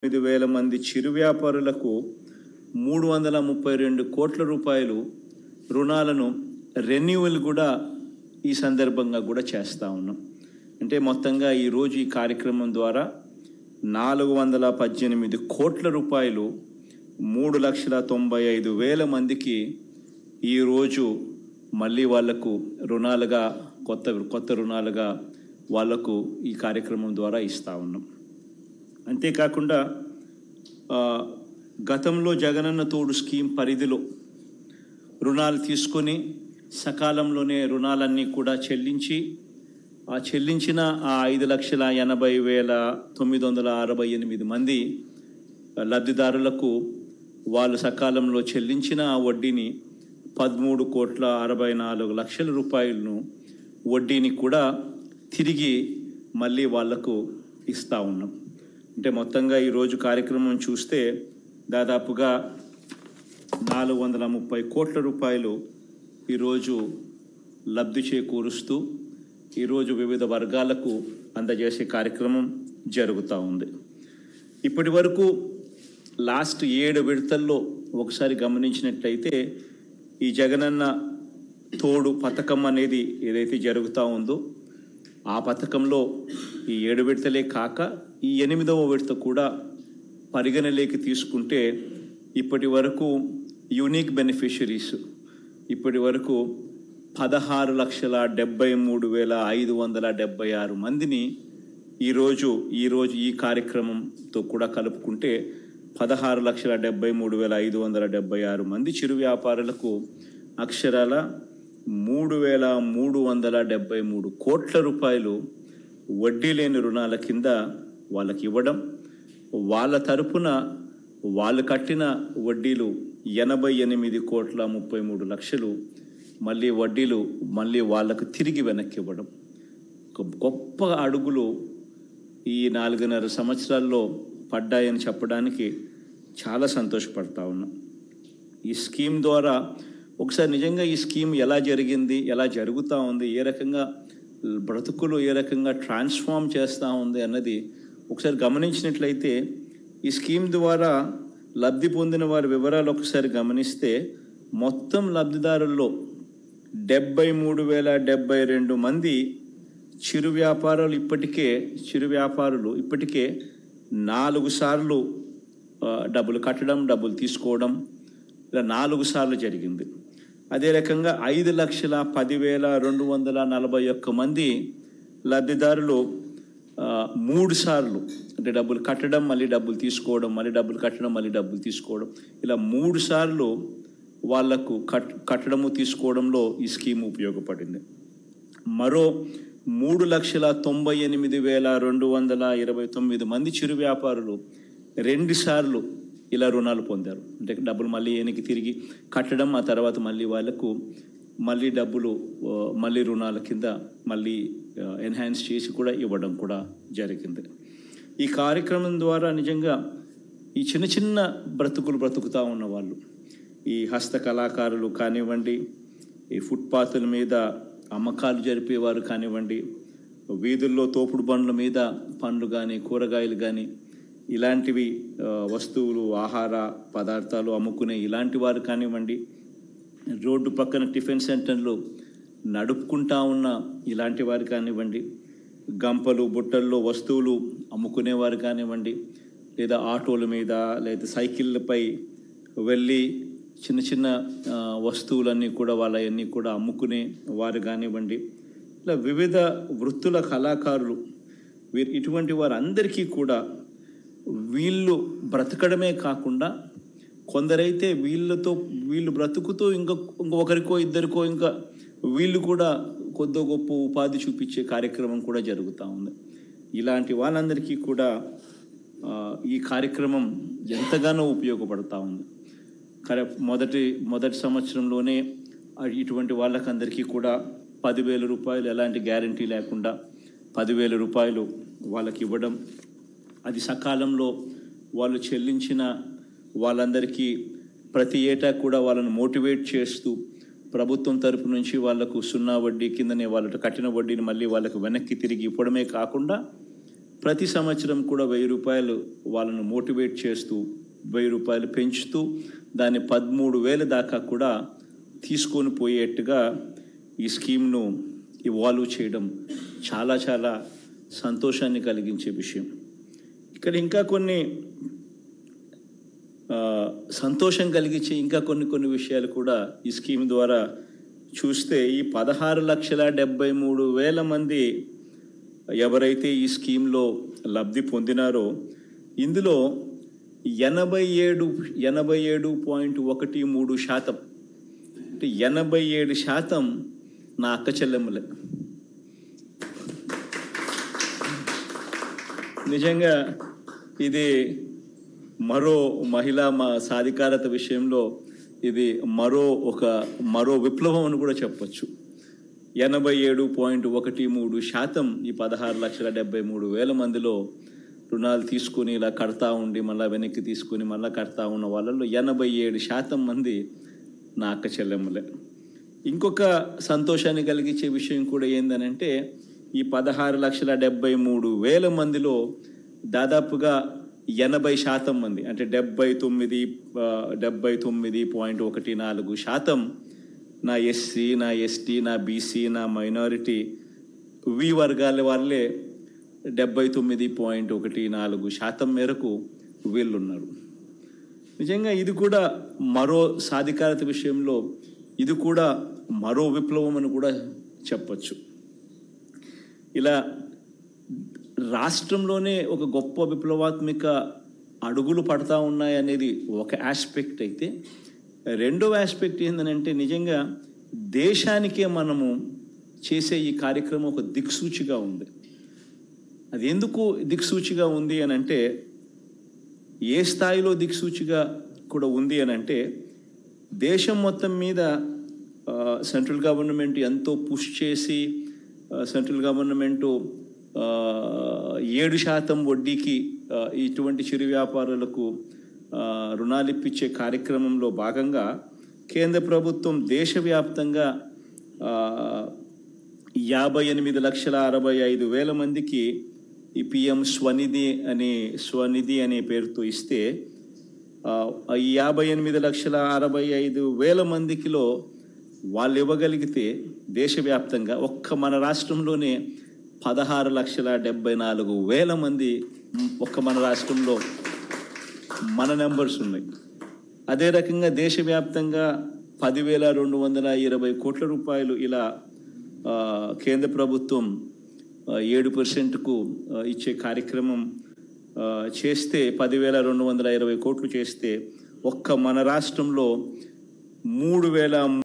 5,000 మంది చిరు వ్యాపారులకు 332 కోట్ల రూపాయలు రుణాలను రెన్యువల్ కూడా ఈ సందర్భంగా కూడా చేస్తూ ఉన్నాం. అంటే మొత్తంగా ఈరోజు ఈ కార్యక్రమం ద్వారా 418 కోట్ల రూపాయలు 3,95,000 మందికి ఈరోజు మళ్ళీ వాళ్లకు రుణాలుగా కొత్త రుణాలుగా వాళ్లకు ఈ కార్యక్రమం ద్వారా ఇస్తూ ఉన్నాం. అంతేకాకుండా గతంలో జగనన్న తోడు స్కీమ్ పరిధిలో రుణాలు తీసుకొని సకాలంలోనే రుణాలన్నీ కూడా చెల్లించిన 5,80,968 మంది లబ్ధిదారులకు వాళ్ళు సకాలంలో చెల్లించిన ఆ వడ్డీని 13,64,00,000 రూపాయలను వడ్డీని కూడా తిరిగి మళ్ళీ వాళ్లకు ఇస్తూ ఉన్నాం. అంటే మొత్తంగా ఈరోజు కార్యక్రమం చూస్తే దాదాపుగా 430 కోట్ల రూపాయలు ఈరోజు లబ్ధి చేకూరుస్తూ ఈరోజు వివిధ వర్గాలకు అందజేసే కార్యక్రమం జరుగుతూ ఉంది. ఇప్పటి వరకు లాస్ట్ 7 విడతల్లో ఒకసారి గమనించినట్లయితే ఈ జగనన్న తోడు పథకం అనేది ఏదైతే జరుగుతూ ఉందో ఆ పథకంలో ఈ 7 విడతలే కాక ఈ 8వ విడత కూడా పరిగణలోకి తీసుకుంటే ఇప్పటి వరకు యూనిక్ బెనిఫిషరీస్ ఇప్పటి వరకు 16,73,576 మందిని ఈరోజు ఈ కార్యక్రమంతో కూడా కలుపుకుంటే 16,73,576 మంది చిరు వ్యాపారులకు అక్షరాల 3,373 కోట్ల రూపాయలు వడ్డీ లేని రుణాల కింద వాళ్ళకి ఇవ్వడం, వాళ్ళ తరపున వాళ్ళు కట్టిన వడ్డీలు 88,33,00,000 మళ్ళీ వడ్డీలు వాళ్ళకు తిరిగి వెనక్కి ఇవ్వడం. ఒక గొప్ప అడుగులు ఈ 4.5 సంవత్సరాల్లో పడ్డాయని చెప్పడానికి చాలా సంతోషపడతా ఉన్నాం. ఈ స్కీమ్ ద్వారా ఒకసారి నిజంగా ఈ స్కీమ్ ఎలా జరిగింది, ఎలా జరుగుతూ ఉంది, ఏ రకంగా బ్రతుకులు ఏ రకంగా ట్రాన్స్ఫార్మ్ చేస్తూ ఉంది అన్నది ఒకసారి గమనించినట్లయితే ఈ స్కీమ్ ద్వారా లబ్ధి పొందిన వారి వివరాలు ఒకసారి గమనిస్తే మొత్తం లబ్ధిదారుల్లో 73,072 మంది చిరు వ్యాపారులు ఇప్పటికే 4 సార్లు డబ్బులు కట్టడం, డబ్బులు తీసుకోవడం ఇలా 4 సార్లు జరిగింది. అదే రకంగా 5,10,241 మంది లబ్ధిదారులు 3 సార్లు అంటే డబ్బులు కట్టడం, మళ్ళీ డబ్బులు తీసుకోవడం, మళ్ళీ డబ్బులు కట్టడం, మళ్ళీ డబ్బులు తీసుకోవడం ఇలా 3 సార్లు వాళ్లకు కట్టడము తీసుకోవడంలో ఈ స్కీమ్ ఉపయోగపడింది. మరో 3,98,229 మంది చిరు వ్యాపారులు 2 సార్లు ఇలా రుణాలు పొందారు. అంటే డబ్బులు మళ్ళీ వెనక్కి తిరిగి కట్టడం, ఆ తర్వాత మళ్ళీ వాళ్ళకు డబ్బులు రుణాల కింద ఎన్హాన్స్ చేసి కూడా ఇవ్వడం కూడా జరిగింది. ఈ కార్యక్రమం ద్వారా నిజంగా ఈ చిన్న బ్రతుకుతూ ఉన్న వాళ్ళు, ఈ హస్త కళాకారులు కానివ్వండి, ఈ ఫుట్పాత్ల మీద అమ్మకాలు జరిపేవారు కానివ్వండి, వీధుల్లో తోపుడు బండ్ల మీద పండ్లు కానీ కూరగాయలు కానీ ఇలాంటివి వస్తువులు ఆహార పదార్థాలు అమ్ముకునే ఇలాంటి వారు కానివ్వండి, రోడ్డు పక్కన టిఫిన్ సెంటర్లు నడుపుకుంటా ఉన్న ఇలాంటి వారు కానివ్వండి, గంపలు బుట్టల్లో వస్తువులు అమ్ముకునేవారు కానివ్వండి, లేదా ఆటోల మీద లేదా సైకిళ్ళపై వెళ్ళి చిన్న వస్తువులన్నీ కూడా వాళ్ళవన్నీ కూడా అమ్ముకునే వారు కానివ్వండి, ఇలా వివిధ వృత్తుల కళాకారులు ఇటువంటి వారందరికీ కూడా వీళ్ళు బ్రతకడమే కాకుండా కొందరైతే వీళ్ళు బ్రతుకుతూ ఒకరికో ఇద్దరికో ఇంకా వీళ్ళు కూడా కొద్ది గొప్ప ఉపాధి చూపించే కార్యక్రమం కూడా జరుగుతూ ఉంది. ఇలాంటి వాళ్ళందరికీ కూడా ఈ కార్యక్రమం ఎంతగానో ఉపయోగపడుతూ ఉంది. మొదటి సంవత్సరంలోనే ఇటువంటి వాళ్ళకందరికీ కూడా 10,000 రూపాయలు ఎలాంటి గ్యారంటీ లేకుండా 10,000 రూపాయలు వాళ్ళకి ఇవ్వడం, అది సకాలంలో వాళ్ళు చెల్లించిన వాళ్ళందరికీ ప్రతి ఏటా కూడా వాళ్ళను మోటివేట్ చేస్తూ ప్రభుత్వం తరపు నుంచి వాళ్లకు 0 వడ్డీ కిందనే వాళ్ళ కట్టిన వడ్డీని మళ్ళీ వాళ్ళకు వెనక్కి తిరిగి ఇవ్వడమే కాకుండా ప్రతి సంవత్సరం కూడా 1000 రూపాయలు వాళ్ళను మోటివేట్ చేస్తూ 1000 రూపాయలు పెంచుతూ దాన్ని 13,000 దాకా కూడా తీసుకొని పోయేట్టుగా ఈ స్కీమ్ను ఇవాల్వ్ చేయడం చాలా చాలా సంతోషాన్ని కలిగించే విషయం. ఇక్కడ ఇంకా కొన్ని సంతోషం కలిగించే ఇంకా కొన్ని విషయాలు కూడా ఈ స్కీమ్ ద్వారా చూస్తే, ఈ 16,73,000 మంది ఎవరైతే ఈ స్కీమ్లో లబ్ధి పొందినారో ఇందులో 87.13% అంటే 87% నా అక్క చెల్లెమ్మలే. నిజంగా ఇది మరో మహిళా సాధికారత విషయంలో ఇది మరో విప్లవం అని కూడా చెప్పచ్చు. 87.13% ఈ 16,73,000 మందిలో రుణాలు తీసుకుని ఇలా కడతా ఉండి మళ్ళీ వెనక్కి తీసుకుని మళ్ళీ కడతా ఉన్న వాళ్ళలో 87% మంది నా అక్క చెల్లెమ్మలే. ఇంకొక సంతోషాన్ని కలిగించే విషయం కూడా ఏందనంటే, ఈ 16,73,000 మందిలో దాదాపుగా 80% మంది అంటే 79.14% నా ఎస్సీ, నా ఎస్టీ, నా బీసీ, నా మైనారిటీ వర్గాల వాళ్ళే 79.14% మేరకు వీళ్ళున్నారు. నిజంగా ఇది కూడా మరో సాధికారత విషయంలో ఇది కూడా మరో విప్లవం అని కూడా చెప్పచ్చు. ఇలా రాష్ట్రంలోనే ఒక గొప్ప విప్లవాత్మక అడుగులు పడతా ఉన్నాయనేది ఒక ఆస్పెక్ట్ అయితే, రెండవ ఆస్పెక్ట్ ఏంటంటే నిజంగా దేశానికే మనము చేసే ఈ కార్యక్రమం ఒక దిక్సూచిగా ఉంది. అది ఎందుకు దిక్సూచిగా ఉంది అని అంటే, ఏ స్థాయిలో దిక్సూచిగా కూడా ఉంది అని అంటే, దేశం మొత్తం మీద సెంట్రల్ గవర్నమెంట్ ఎంతో పుష్ చేసి సెంట్రల్ గవర్నమెంటు 7% వడ్డీకి ఇటువంటి చిరు వ్యాపారులకు రుణాలు ఇప్పించే కార్యక్రమంలో భాగంగా కేంద్ర ప్రభుత్వం దేశవ్యాప్తంగా 58,65,000 మందికి ఈ పిఎం స్వనిధి అనే పేరుతో ఇస్తే, ఈ 58,65,000 మందికిలో వాళ్ళు ఇవ్వగలిగితే దేశవ్యాప్తంగా ఒక్క మన రాష్ట్రంలోనే 16,74,000 మంది ఒక్క మన రాష్ట్రంలో మన నెంబర్స్ ఉన్నాయి. అదే రకంగా దేశవ్యాప్తంగా 10,220 కోట్ల రూపాయలు ఇలా కేంద్ర ప్రభుత్వం 7%కు ఇచ్చే కార్యక్రమం చేస్తే, 10,220 కోట్లు చేస్తే ఒక్క మన రాష్ట్రంలో 3,000